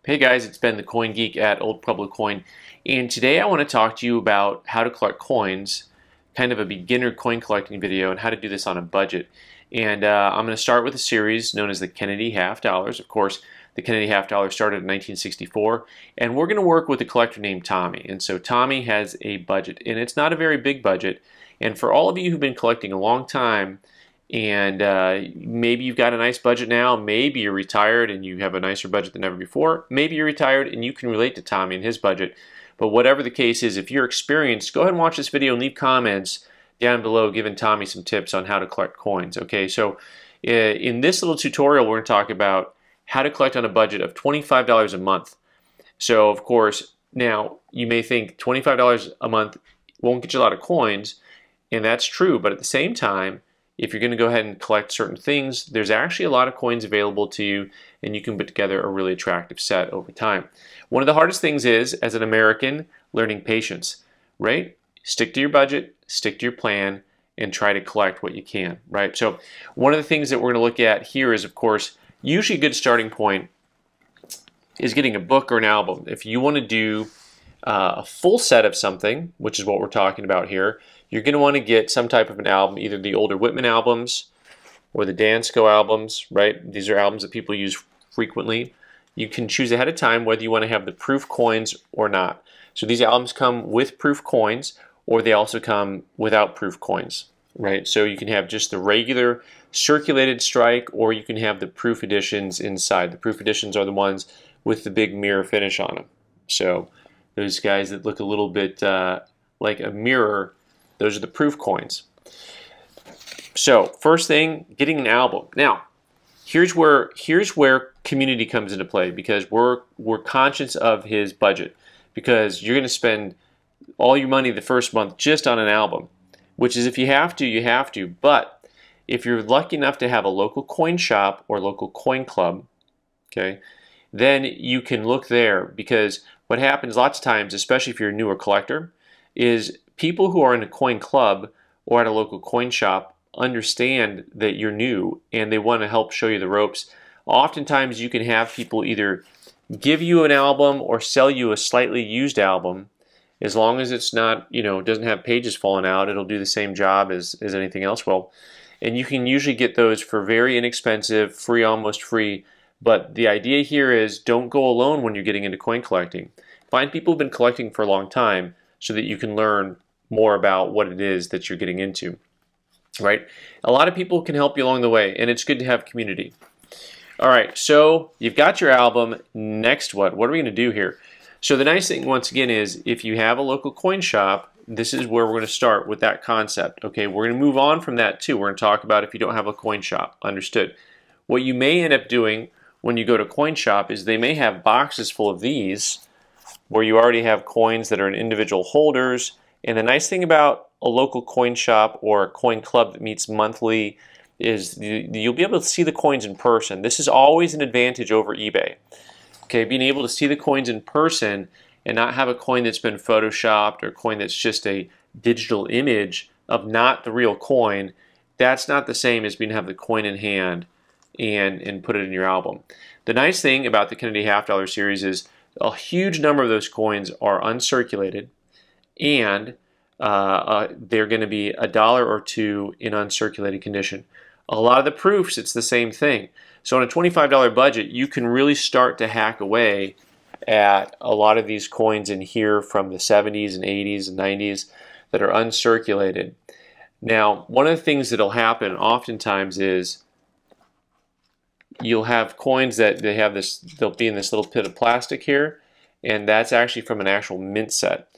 Hey guys, it's Ben the Coin Geek at Old Pueblo Coin, and today I want to talk to you about how to collect coins, kind of a beginner coin collecting video, and how to do this on a budget. And I'm going to start with a series known as the Kennedy half dollars. Of course, the Kennedy half dollar started in 1964, and we're going to work with a collector named Tommy. And so Tommy has a budget, and it's not a very big budget. And for all of you who've been collecting a long time, and maybe you've got a nice budget now, maybe you're retired and you have a nicer budget than ever before, maybe you're retired and you can relate to Tommy and his budget. But whatever the case is, if you're experienced, go ahead and watch this video and leave comments down below giving Tommy some tips on how to collect coins. Okay, so in this little tutorial we're going to talk about how to collect on a budget of $25 a month. So of course, now you may think $25 a month won't get you a lot of coins, and that's true, but at the same time, if you're going to go ahead and collect certain things, there's actually a lot of coins available to you, and you can put together a really attractive set over time. One of the hardest things is, as an American, learning patience, right? Stick to your budget, stick to your plan, and try to collect what you can, right? So one of the things that we're going to look at here is, of course, usually a good starting point is getting a book or an album. If you want to do a full set of something, which is what we're talking about here, you're going to want to get some type of an album, either the older Whitman albums or the Dansko albums, right? These are albums that people use frequently. You can choose ahead of time whether you want to have the proof coins or not. So these albums come with proof coins, or they also come without proof coins, right? So you can have just the regular circulated strike, or you can have the proof editions inside. The proof editions are the ones with the big mirror finish on them. So those guys that look a little bit like a mirror, those are the proof coins. So first thing, getting an album. Now, here's where community comes into play, because we're conscious of his budget, because you're going to spend all your money the first month just on an album, which is, if you have to, you have to. But if you're lucky enough to have a local coin shop or local coin club, okay, then you can look there, because what happens lots of times, especially if you're a newer collector, is people who are in a coin club or at a local coin shop understand that you're new and they want to help show you the ropes. Oftentimes you can have people either give you an album or sell you a slightly used album. As long as it's not, doesn't have pages falling out, it'll do the same job as anything else will. And you can usually get those for very inexpensive, free, almost free. But the idea here is, don't go alone when you're getting into coin collecting. Find people who've been collecting for a long time so that you can learn more about what it is that you're getting into, right? A lot of people can help you along the way, and it's good to have community. All right, so you've got your album. Next, what are we going to do here? So the nice thing, once again, is if you have a local coin shop, this is where we're going to start with that concept. Okay, we're going to move on from that too. We're going to talk about if you don't have a coin shop. Understood. What you may end up doing when you go to coin shop is they may have boxes full of these where you already have coins that are in individual holders. And the nice thing about a local coin shop or a coin club that meets monthly is you'll be able to see the coins in person. This is always an advantage over eBay. Okay, being able to see the coins in person and not have a coin that's been photoshopped or a coin that's just a digital image of not the real coin, that's not the same as being able to have the coin in hand and put it in your album. The nice thing about the Kennedy half dollar series is a huge number of those coins are uncirculated, and they're going to be $1 or $2 in uncirculated condition. A lot of the proofs, it's the same thing. So on a $25 budget, you can really start to hack away at a lot of these coins in here from the 70s and 80s and 90s that are uncirculated. Now, one of the things that'll happen oftentimes is you'll have coins that they'll be in this little bit of plastic here, and that's actually from an actual mint set.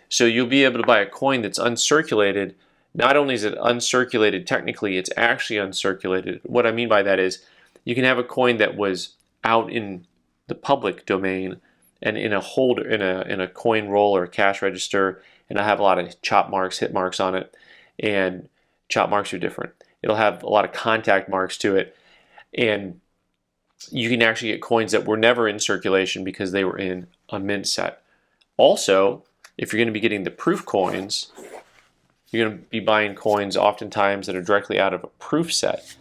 So you'll be able to buy a coin that's uncirculated. Not only is it uncirculated technically, it's actually uncirculated. What I mean by that is you can have a coin that was out in the public domain and in a holder, in a coin roll or a cash register, and it'll have a lot of chop marks, hit marks on it, and chop marks are different. It'll have a lot of contact marks to it, and you can actually get coins that were never in circulation because they were in a mint set. Also, if you're going to be getting the proof coins, you're going to be buying coins oftentimes that are directly out of a proof set.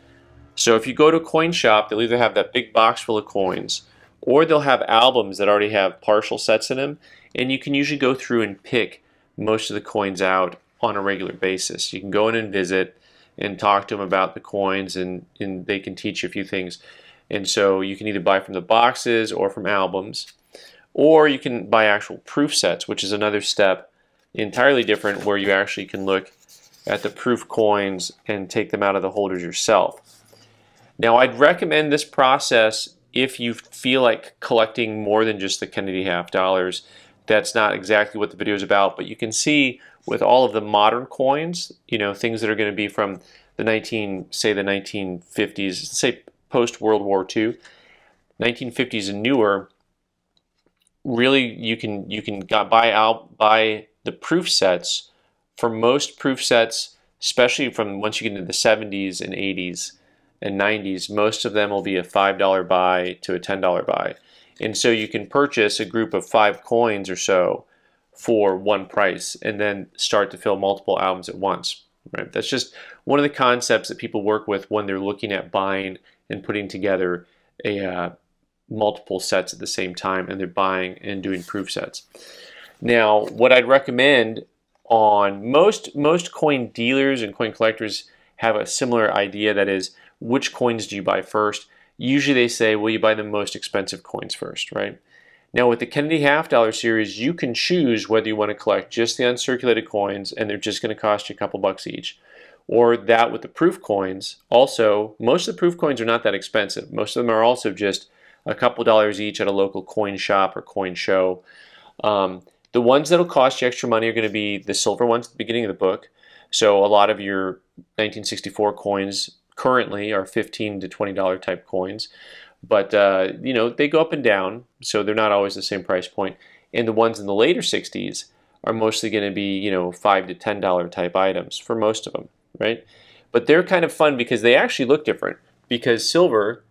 So if you go to a coin shop, they'll either have that big box full of coins, or they'll have albums that already have partial sets in them, and you can usually go through and pick most of the coins out on a regular basis. You can go in and visit and talk to them about the coins, and they can teach you a few things. And so you can either buy from the boxes or from albums, or you can buy actual proof sets, which is another step entirely different, where you actually can look at the proof coins and take them out of the holders yourself. Now, I'd recommend this process if you feel like collecting more than just the Kennedy half dollars. That's not exactly what the video is about, but you can see with all of the modern coins, things that are going to be from the 1950s, say post World War II, 1950s and newer. Really, you can buy the proof sets. For most proof sets, especially from once you get into the 70s and 80s and 90s, most of them will be a $5 buy to a $10 buy. And so you can purchase a group of 5 coins or so for one price and then start to fill multiple albums at once. Right? That's just one of the concepts that people work with when they're looking at buying and putting together multiple sets at the same time, and they're buying and doing proof sets. Now, what I'd recommend on most coin dealers and coin collectors have a similar idea, that is, which coins do you buy first? Usually they say, well, you buy the most expensive coins first, right? Now with the Kennedy half dollar series, you can choose whether you want to collect just the uncirculated coins and they're just going to cost you a couple bucks each, or that with the proof coins. Also, most of the proof coins are not that expensive. Most of them are also just a couple dollars each at a local coin shop or coin show. The ones that'll cost you extra money are going to be the silver ones at the beginning of the book. So a lot of your 1964 coins currently are $15 to $20 type coins, but they go up and down, so they're not always the same price point. And the ones in the later 60s are mostly going to be $5 to $10 type items for most of them, right? But they're kind of fun because they actually look different, because silver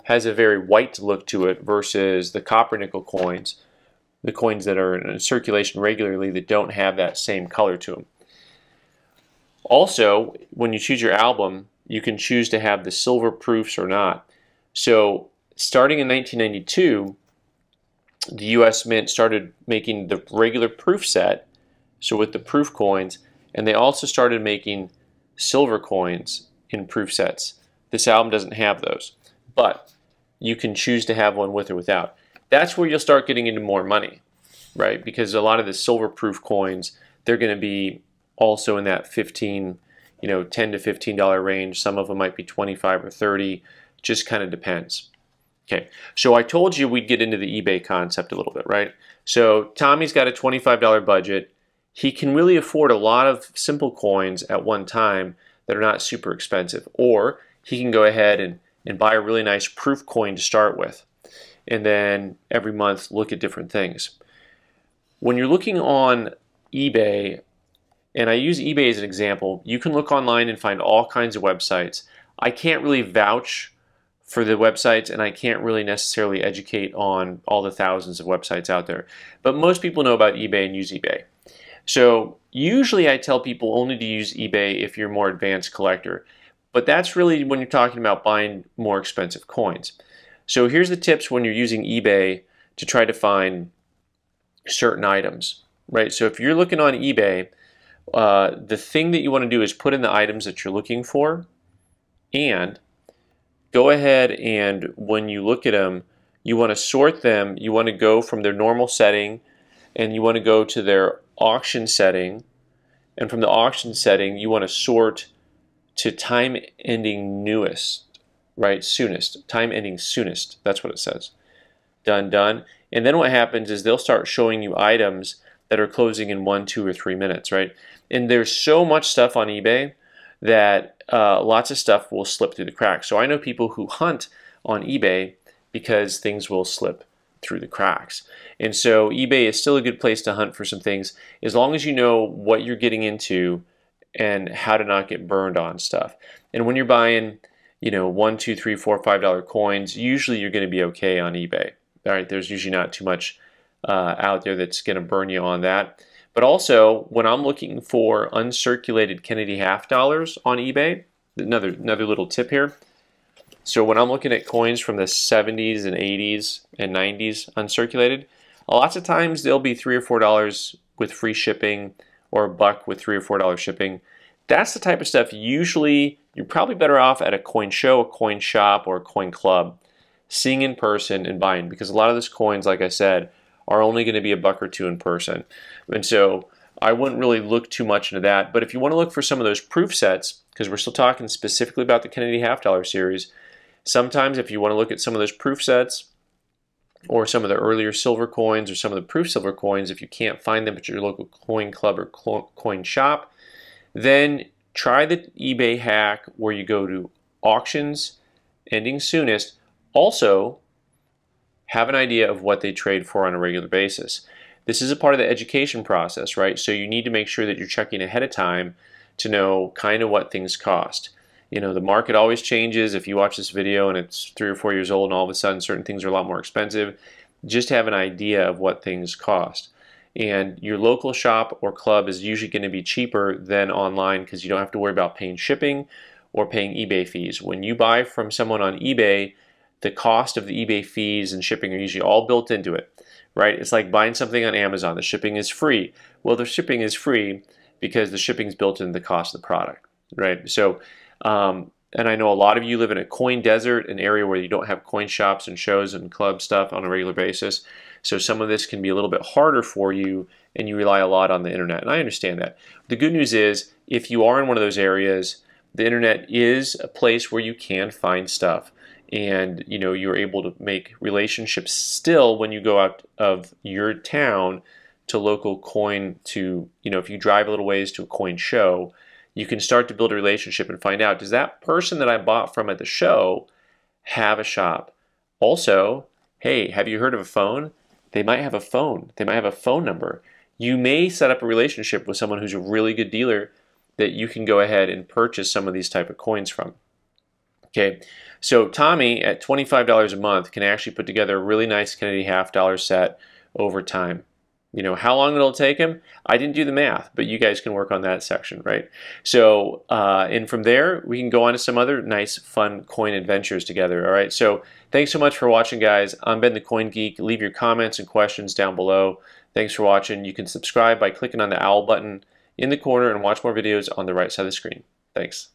has a very white look to it versus the copper nickel coins, the coins that are in circulation regularly, that don't have that same color to them. Also, when you choose your album, you can choose to have the silver proofs or not. So starting in 1992, the US Mint started making the regular proof set, so with the proof coins, and they also started making silver coins in proof sets. This album doesn't have those, but you can choose to have one with or without. That's where you'll start getting into more money, right? Because a lot of the silver proof coins, they're going to be also in that $10 to $15 range. Some of them might be 25 or 30, just kind of depends. Okay, so I told you we'd get into the eBay concept a little bit, right? So Tommy's got a $25 budget. He can really afford a lot of simple coins at one time that are not super expensive, or he can go ahead and buy a really nice proof coin to start with, and then every month look at different things. When you're looking on eBay, and I use eBay as an example, you can look online and find all kinds of websites. I can't really vouch for the websites, and I can't really necessarily educate on all the thousands of websites out there. But most people know about eBay and use eBay. So usually I tell people only to use eBay if you're a more advanced collector. But that's really when you're talking about buying more expensive coins. So here's the tips when you're using eBay to try to find certain items, right? So if you're looking on eBay, the thing that you want to do is put in the items that you're looking for, and go ahead and when you look at them, you want to sort them. You want to go from their normal setting, and you want to go to their auction setting, and from the auction setting you want to sort to time ending newest, right? Soonest, time ending soonest, that's what it says. Done, done. And then what happens is they'll start showing you items that are closing in 1, 2, or 3 minutes, right? And there's so much stuff on eBay that lots of stuff will slip through the cracks. So I know people who hunt on eBay because things will slip through the cracks. And so eBay is still a good place to hunt for some things, as long as you know what you're getting into and how to not get burned on stuff. And when you're buying, $1, $2, $3, $4, $5 coins, usually you're going to be okay on eBay. All right, there's usually not too much out there that's going to burn you on that. But also, when I'm looking for uncirculated Kennedy half dollars on eBay, another little tip here. So when I'm looking at coins from the 70s and 80s and 90s uncirculated, lots of times they'll be $3 or $4 with free shipping, or $1 with $3 or $4 shipping. That's the type of stuff usually you're probably better off at a coin show, a coin shop, or a coin club, seeing in person and buying, because a lot of those coins, like I said, are only going to be $1 or $2 in person. And so I wouldn't really look too much into that. But if you want to look for some of those proof sets, because we're still talking specifically about the Kennedy half dollar series, sometimes if you want to look at some of those proof sets or some of the earlier silver coins or some of the proof silver coins, if you can't find them at your local coin club or coin shop, then try the eBay hack where you go to auctions ending soonest. Also, have an idea of what they trade for on a regular basis. This is a part of the education process, right? So you need to make sure that you're checking ahead of time to know kind of what things cost. You know, the market always changes. If you watch this video and it's 3 or 4 years old and all of a sudden certain things are a lot more expensive, just have an idea of what things cost. And your local shop or club is usually going to be cheaper than online because you don't have to worry about paying shipping or paying eBay fees. When you buy from someone on eBay, the cost of the eBay fees and shipping are usually all built into it, right? It's like buying something on Amazon. The shipping is free. Well, the shipping is free because the shipping is built into the cost of the product, right? So, and I know a lot of you live in a coin desert, an area where you don't have coin shops and shows and club stuff on a regular basis. So some of this can be a little bit harder for you and you rely a lot on the internet. And I understand that. The good news is if you are in one of those areas, the internet is a place where you can find stuff. And you know, you're able to make relationships still when you go out of your town to local coin, to, you know, if you drive a little ways to a coin show, you can start to build a relationship and find out, does that person that I bought from at the show have a shop? Also, hey, have you heard of a phone? They might have a phone. They might have a phone number. You may set up a relationship with someone who's a really good dealer that you can go ahead and purchase some of these type of coins from. Okay, so Tommy at $25 a month can actually put together a really nice Kennedy half dollar set over time. You know, how long it'll take him? I didn't do the math, but you guys can work on that section, right? So, and from there, we can go on to some other nice, fun coin adventures together, all right? So, thanks so much for watching, guys. I'm Ben the Coin Geek. Leave your comments and questions down below. Thanks for watching. You can subscribe by clicking on the owl button in the corner and watch more videos on the right side of the screen. Thanks.